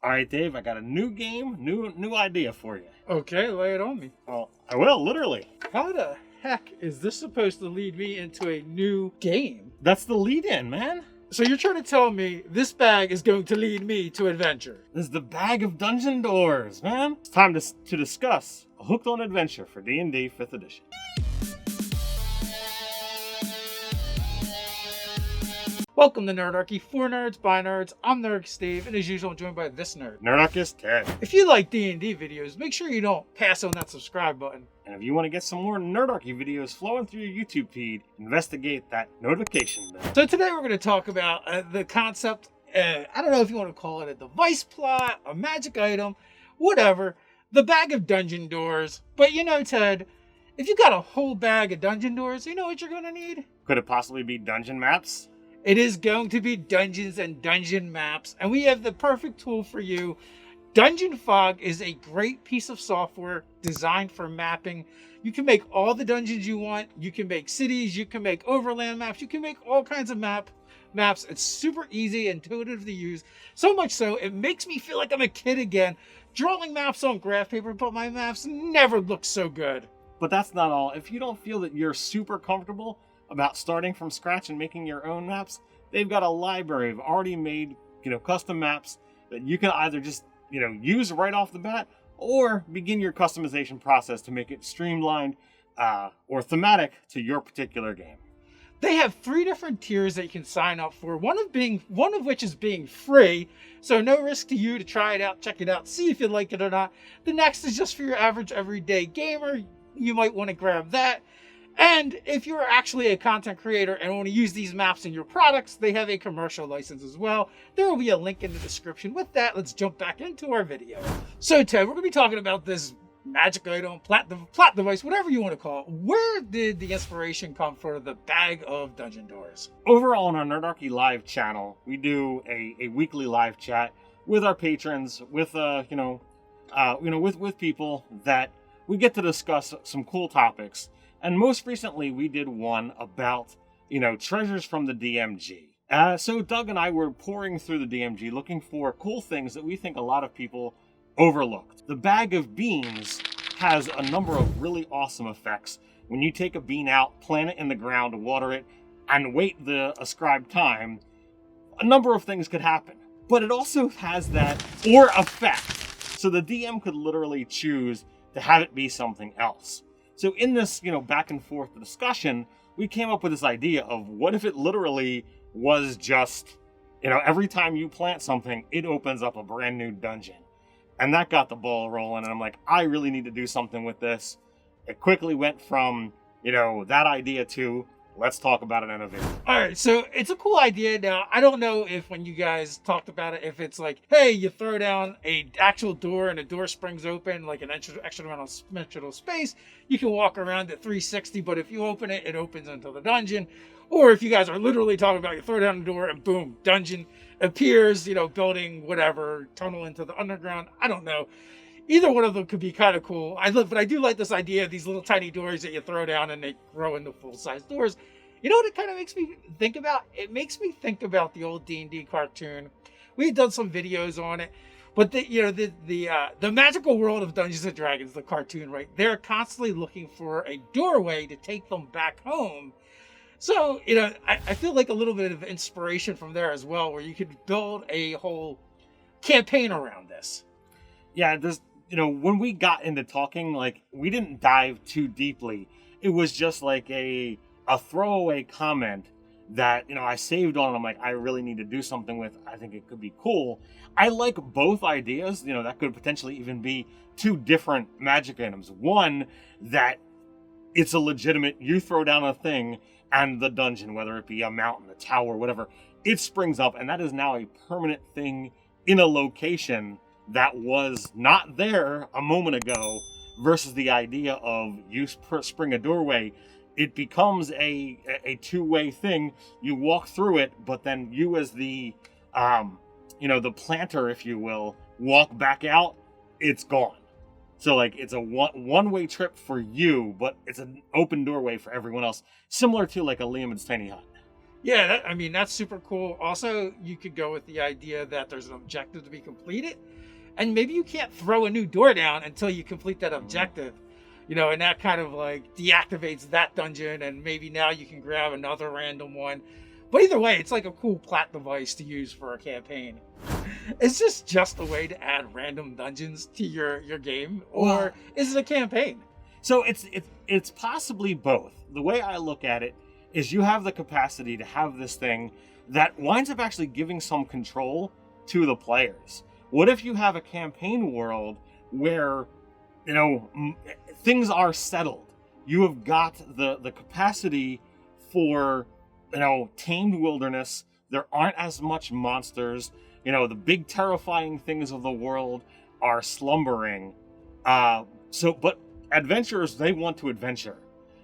All right, Dave, I got a new game, new idea for you. Okay, lay it on me. Well, I will, literally. How the heck is this supposed to lead me into a new game? That's the lead-in, man. So you're trying to tell me this bag is going to lead me to adventure? This is the bag of dungeon doors, man. It's time to discuss a Hooked on Adventure for D&D 5th edition. Welcome to Nerdarchy, for nerds, by nerds. I'm Nerd Steve, and as usual, I'm joined by this nerd. Nerdarchy Ted. If you like D&D videos, make sure you don't pass on that subscribe button. And if you want to get some more Nerdarchy videos flowing through your YouTube feed, investigate that notification bell. So today we're going to talk about the concept, I don't know if you want to call it a device plot, a magic item, whatever, the bag of dungeon doors. But you know, Ted, if you got a whole bag of dungeon doors, you know what you're going to need? Could it possibly be dungeon maps? It is going to be dungeons and dungeon maps, and we have the perfect tool for you. Dungeon Fog is a great piece of software designed for mapping. You can make all the dungeons you want. You can make cities. You can make overland maps. You can make all kinds of maps. It's super easy and intuitive to use. So much so, it makes me feel like I'm a kid again, drawing maps on graph paper, but my maps never look so good. But that's not all. If you don't feel that you're super comfortable about starting from scratch and making your own maps, they've got a library of already made, custom maps that you can either just, use right off the bat or begin your customization process to make it streamlined or thematic to your particular game. They have 3 different tiers that you can sign up for. One of which is being free, so no risk to you to try it out, check it out, see if you like it or not. The next is just for your average everyday gamer. You might want to grab that. And if you're actually a content creator and want to use these maps in your products, they have a commercial license as well. There will be a link in the description. With that, let's jump back into our video. So Ted, we're going to be talking about this magic item, plot device, whatever you want to call it. Where did the inspiration come for the bag of dungeon doors? Overall, on our Nerdarchy Live channel, we do a weekly live chat with our patrons, with with people that we get to discuss some cool topics. And most recently, we did one about, treasures from the DMG. So Doug and I were pouring through the DMG looking for cool things that we think a lot of people overlooked. The bag of beans has a number of really awesome effects. When you take a bean out, plant it in the ground, water it, and wait the ascribed time, a number of things could happen. But it also has that or effect. So the DM could literally choose to have it be something else. So in this, back and forth discussion, we came up with this idea of what if it literally was just, every time you plant something, it opens up a brand new dungeon. And that got the ball rolling. And I'm like, I really need to do something with this. It quickly went from, that idea to let's talk about it in a video. All right, so it's a cool idea. Now, I don't know if when you guys talked about it, if it's like, hey, you throw down a actual door and the door springs open, like an extra amount of dimensional space. You can walk around at 360, but if you open it, it opens into the dungeon. Or if you guys are literally talking about you throw down the door and boom, dungeon appears, building whatever, tunnel into the underground. I don't know. Either one of them could be kind of cool. But I do like this idea of these little tiny doors that you throw down and they grow into full-size doors. You know what it kind of makes me think about? It makes me think about the old D&D cartoon. We've done some videos on it, but the magical world of Dungeons and Dragons, the cartoon, right? They're constantly looking for a doorway to take them back home. So, I feel like a little bit of inspiration from there as well, where you could build a whole campaign around this. Yeah, when we got into talking, we didn't dive too deeply. It was just like a throwaway comment that, I saved on. I'm like, I really need to do something with. I think it could be cool. I like both ideas. That could potentially even be 2 different magic items. One, that it's a legitimate, you throw down a thing and the dungeon, whether it be a mountain, a tower, whatever, it springs up. And that is now a permanent thing in a location that was not there a moment ago, versus the idea of you spring a doorway. It becomes a 2-way thing. You walk through it, but then you as the the planter, if you will, walk back out, it's gone. So it's a one-way trip for you, but it's an open doorway for everyone else, similar to like a Liam's Tiny Hut. Yeah, I mean, that's super cool. Also, you could go with the idea that there's an objective to be completed, and maybe you can't throw a new door down until you complete that Mhm. objective, and that kind of like deactivates that dungeon, and maybe now you can grab another random one. But either way, it's like a cool plot device to use for a campaign. Is this just a way to add random dungeons to your game, or Well, is it a campaign? so it's possibly both. The way I look at it is you have the capacity to have this thing that winds up actually giving some control to the players. What if you have a campaign world where you know things are settled? You have got the capacity for tamed wilderness. There aren't as much monsters. The big terrifying things of the world are slumbering. But adventurers, they want to adventure.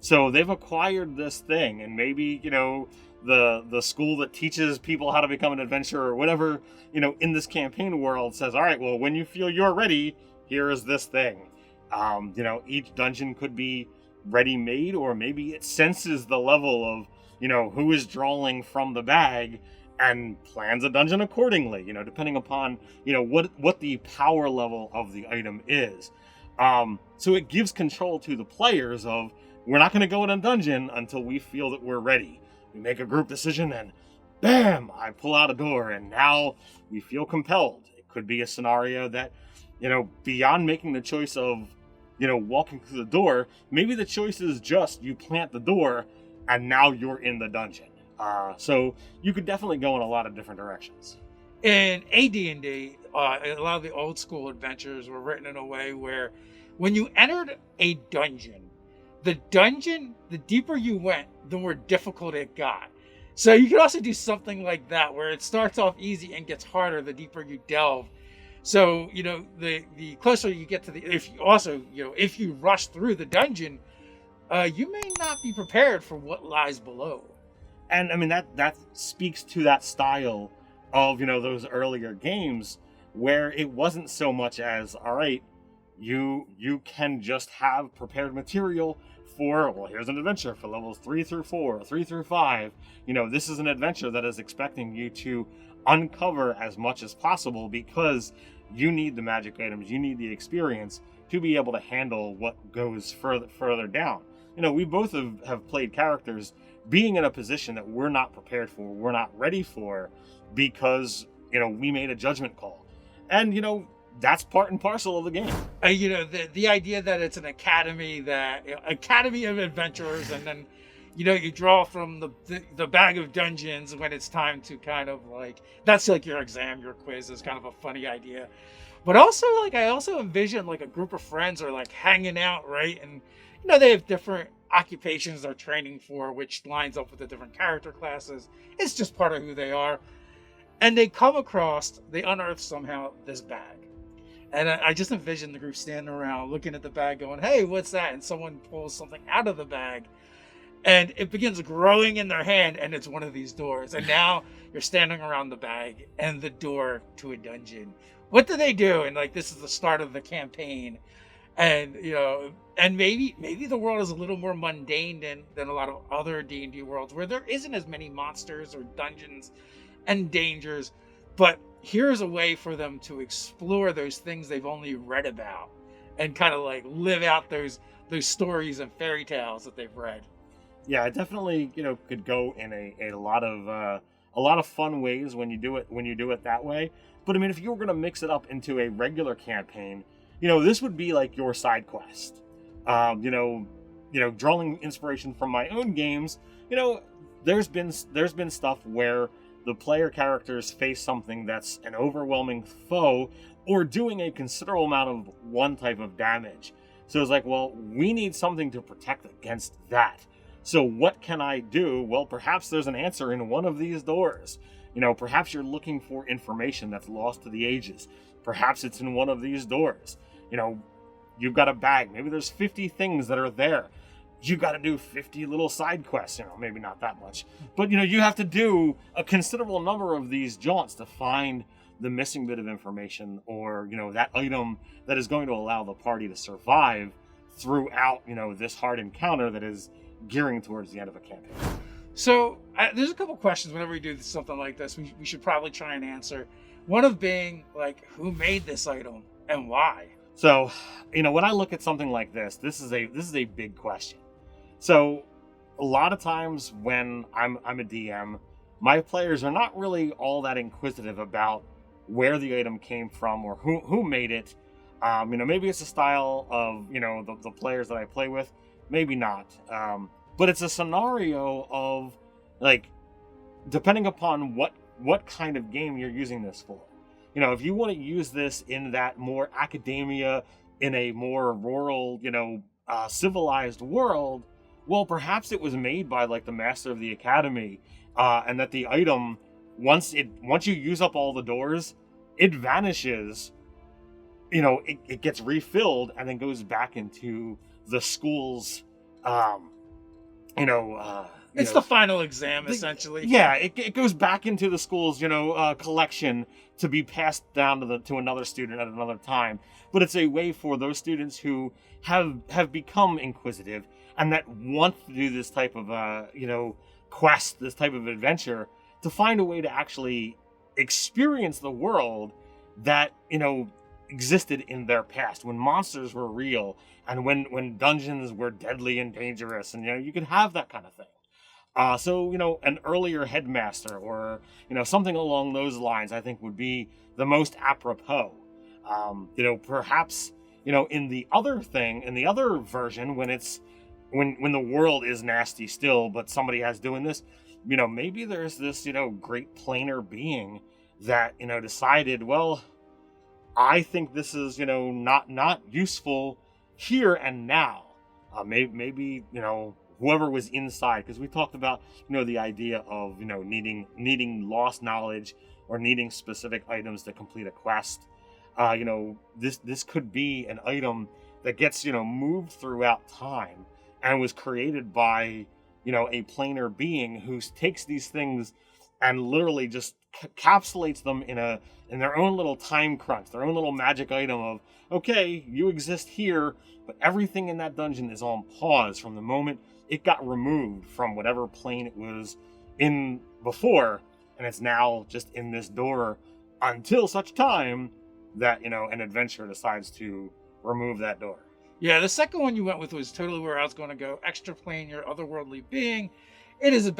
So they've acquired this thing, and maybe, the school that teaches people how to become an adventurer or whatever, in this campaign world says, all right, well, when you feel you're ready, here is this thing. Each dungeon could be ready made, or maybe it senses the level of, who is drawing from the bag and plans a dungeon accordingly, depending upon, what the power level of the item is. So it gives control to the players of, we're not going to go in a dungeon until we feel that we're ready. We make a group decision and bam, I pull out a door and now we feel compelled. It could be a scenario that, beyond making the choice of, walking through the door, maybe the choice is just you plant the door and now you're in the dungeon. So you could definitely go in a lot of different directions. In AD&D, a lot of the old school adventures were written in a way where when you entered a dungeon, the deeper you went, the more difficult it got. So you could also do something like that where it starts off easy and gets harder the deeper you delve. So, the closer you get to if you rush through the dungeon, you may not be prepared for what lies below. And I mean that speaks to that style of those earlier games where it wasn't so much as, all right, you can just have prepared material for, well, here's an adventure for levels 3 through 4, 3 through 5. This is an adventure that is expecting you to uncover as much as possible because you need the magic items, you need the experience to be able to handle what goes further down. We both have played characters being in a position that we're not prepared for, we're not ready for, because we made a judgment call, and that's part and parcel of the game. The idea that it's an academy, academy of adventurers, and then you draw from the bag of dungeons when it's time to kind of like, that's like your exam, your quiz, is kind of a funny idea. But also, like, I also envision like a group of friends are like hanging out, right? And they have different occupations they're training for, which lines up with the different character classes. It's just part of who they are. And they unearth somehow this bag. And I just envision the group standing around looking at the bag going, hey, what's that? And someone pulls something out of the bag and it begins growing in their hand, and it's one of these doors. And now you're standing around the bag and the door to a dungeon. What do they do? And like, this is the start of the campaign. And and maybe the world is a little more mundane than a lot of other D&D worlds where there isn't as many monsters or dungeons and dangers, but here's a way for them to explore those things they've only read about and kind of like live out those stories and fairy tales that they've read. Yeah, it definitely could go in a lot of fun ways when you do it that way. But I mean, if you were going to mix it up into a regular campaign, this would be like your side quest. Drawing inspiration from my own games, there's been stuff where the player characters face something that's an overwhelming foe or doing a considerable amount of one type of damage. So it's like, well, we need something to protect against that. So what can I do? Well, perhaps there's an answer in one of these doors. Perhaps you're looking for information that's lost to the ages. Perhaps it's in one of these doors. You've got a bag. Maybe there's 50 things that are there. You got to do 50 little side quests. Maybe not that much. But, you have to do a considerable number of these jaunts to find the missing bit of information or, that item that is going to allow the party to survive throughout, this hard encounter that is gearing towards the end of a campaign. So there's a couple questions whenever we do something like this we should probably try and answer. One of being like, who made this item and why? So, when I look at something like this is a big question. So, a lot of times when I'm a DM, my players are not really all that inquisitive about where the item came from or who made it. Maybe it's a style of the players that I play with, maybe not. But it's a scenario of, like, depending upon what kind of game you're using this for. If you want to use this in that more academia, in a more rural, civilized world, well, perhaps it was made by like the master of the academy, and that the item, once you use up all the doors, it vanishes. It gets refilled and then goes back into the school's, It's the final exam, essentially. Yeah, it goes back into the school's, collection to be passed down to another student at another time. But it's a way for those students who have become inquisitive and that want to do this type of, quest, this type of adventure, to find a way to actually experience the world that, existed in their past, when monsters were real and when dungeons were deadly and dangerous, and, you could have that kind of thing. So, an earlier headmaster or, something along those lines, I think would be the most apropos. Perhaps, in the other version, when the world is nasty still, but somebody has doing this, maybe there's this, great planar being that, decided, well, I think this is, not useful here and now. Maybe, whoever was inside, because we talked about the idea of needing lost knowledge or needing specific items to complete a quest. This could be an item that gets moved throughout time and was created by a planar being who takes these things and literally just encapsulates them in their own little time crunch, their own little magic item of, okay, you exist here, but everything in that dungeon is on pause from the moment it got removed from whatever plane it was in before, and it's now just in this door until such time that, an adventurer decides to remove that door. Yeah, the second one you went with was totally where I was going to go. Extra plane, your otherworldly being. It is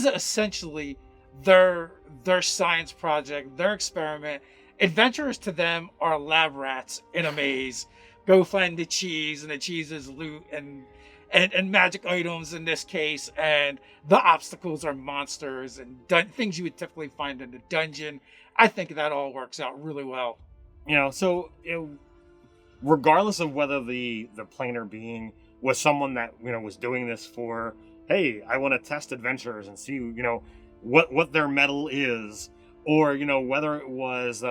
essentially their science project, their experiment. Adventurers to them are lab rats in a maze. Go find the cheese, and the cheese is loot and magic items in this case, and the obstacles are monsters and things you would typically find in the dungeon. I think that all works out really well. Regardless of whether the planar being was someone that was doing this for, hey, I want to test adventurers and see what their mettle is, or whether it was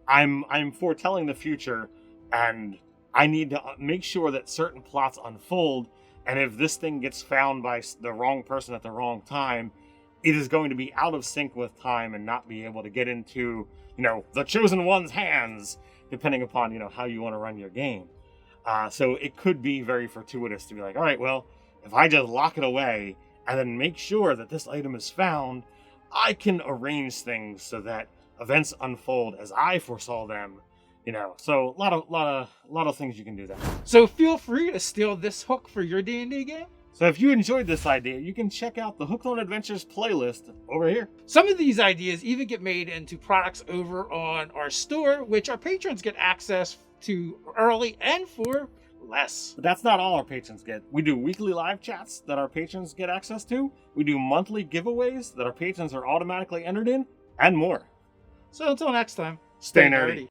I'm foretelling the future and I need to make sure that certain plots unfold, and if this thing gets found by the wrong person at the wrong time, it is going to be out of sync with time and not be able to get into the chosen one's hands, depending upon how you want to run your game. So it could be very fortuitous to be like, all right, well, if I just lock it away and then make sure that this item is found, I can arrange things so that events unfold as I foresaw them. So a lot of things you can do that. So feel free to steal this hook for your D&D game. So if you enjoyed this idea, you can check out the Hooked on Adventures playlist over here. Some of these ideas even get made into products over on our store, which our patrons get access to early and for less. But that's not all our patrons get. We do weekly live chats that our patrons get access to. We do monthly giveaways that our patrons are automatically entered in, and more. So until next time, stay nerdy.